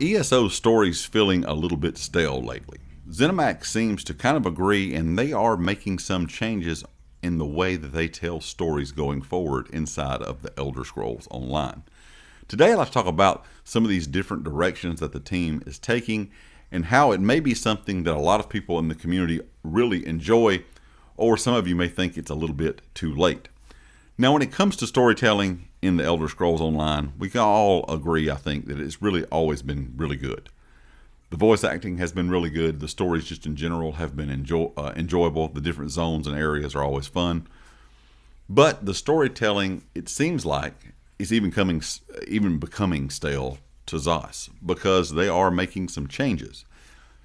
ESO stories feeling a little bit stale lately? ZeniMax seems to kind of agree, and they are making some changes in the way that they tell stories going forward inside of the Elder Scrolls Online. Today I'd like to talk about some of these different directions that the team is taking and how it may be something that a lot of people in the community really enjoy, or some of you may think it's a little bit too late. Now, when it comes to storytelling in the Elder Scrolls Online, we can all agree, I think, that it's really always been really good. The voice acting has been really good. The stories just in general have been enjoyable. The different zones and areas are always fun. But the storytelling, it seems like, is even becoming stale to ZOS because they are making some changes.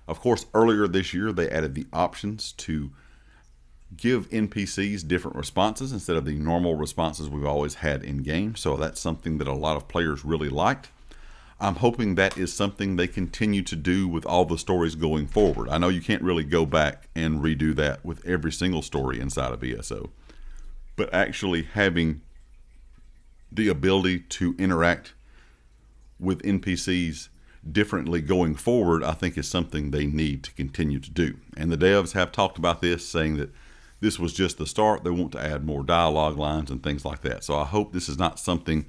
Of course, earlier this year, they added the options to give NPCs different responses instead of the normal responses we've always had in game. So that's something that a lot of players really liked. I'm hoping that is something they continue to do with all the stories going forward. I know you can't really go back and redo that with every single story inside of ESO, but actually having the ability to interact with NPCs differently going forward, I think is something they need to continue to do. And the devs have talked about this, saying that this was just the start. They want to add more dialogue lines and things like that. So I hope this is not something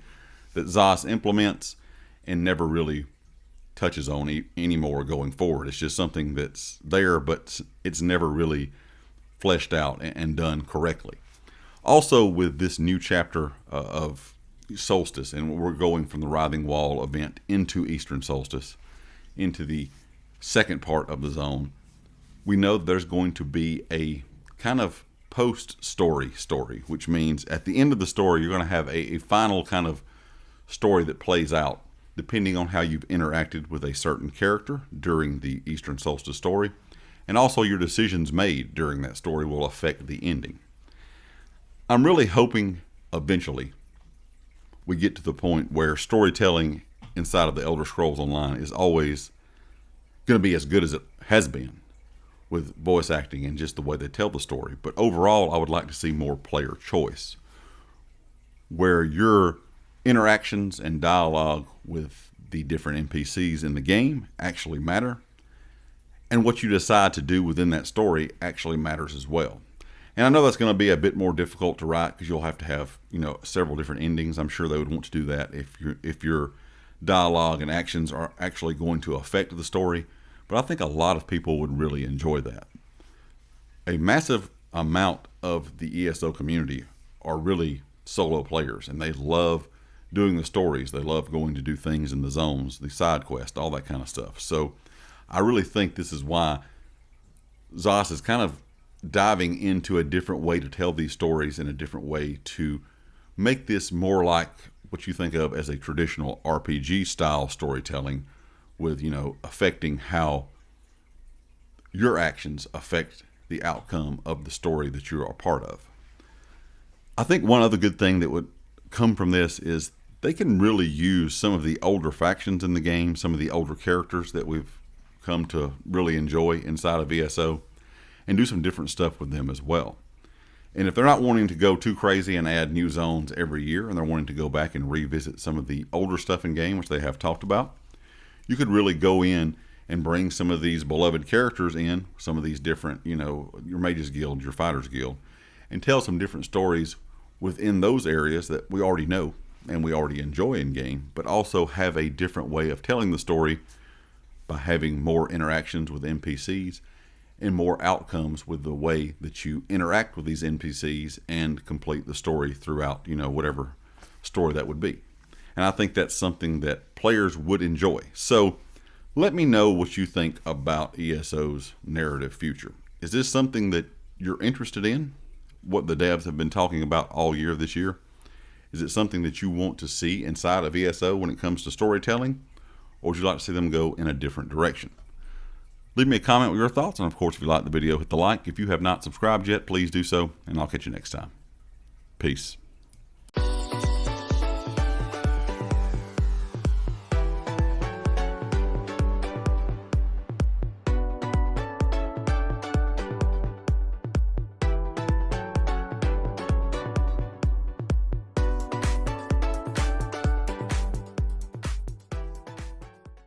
that ZOS implements and never really touches on anymore going forward. It's just something that's there, but it's never really fleshed out and done correctly. Also, with this new chapter of Solstice, and we're going from the Writhing Wall event into Eastern Solstice, into the second part of the zone, we know there's going to be a kind of post-story, which means at the end of the story, you're going to have a final kind of story that plays out depending on how you've interacted with a certain character during the Eastern Solstice story, and also your decisions made during that story will affect the ending. I'm really hoping eventually we get to the point where storytelling inside of the Elder Scrolls Online is always going to be as good as it has been with voice acting and just the way they tell the story. But overall, I would like to see more player choice, where your interactions and dialogue with the different NPCs in the game actually matter, and what you decide to do within that story actually matters as well. And I know that's going to be a bit more difficult to write because you'll have to have, several different endings. I'm sure they would want to do that if your dialogue and actions are actually going to affect the story. But I think a lot of people would really enjoy that. A massive amount of the ESO community are really solo players, and they love doing the stories. They love going to do things in the zones, the side quest, all that kind of stuff. So I really think this is why ZOS is kind of diving into a different way to tell these stories, in a different way to make this more like what you think of as a traditional RPG style storytelling, with affecting how your actions affect the outcome of the story that you're a part of. I think one other good thing that would come from this is they can really use some of the older factions in the game, some of the older characters that we've come to really enjoy inside of ESO, and do some different stuff with them as well. And if they're not wanting to go too crazy and add new zones every year, and they're wanting to go back and revisit some of the older stuff in game, which they have talked about, you could really go in and bring some of these beloved characters in, some of these different, your Mages Guild, your Fighters Guild, and tell some different stories within those areas that we already know and we already enjoy in game, but also have a different way of telling the story by having more interactions with NPCs and more outcomes with the way that you interact with these NPCs and complete the story throughout, whatever story that would be. And I think that's something that players would enjoy. So let me know what you think about ESO's narrative future. Is this something that you're interested in? What the devs have been talking about all year this year? Is it something that you want to see inside of ESO when it comes to storytelling? Or would you like to see them go in a different direction? Leave me a comment with your thoughts. And of course, if you like the video, hit the like. If you have not subscribed yet, please do so. And I'll catch you next time. Peace.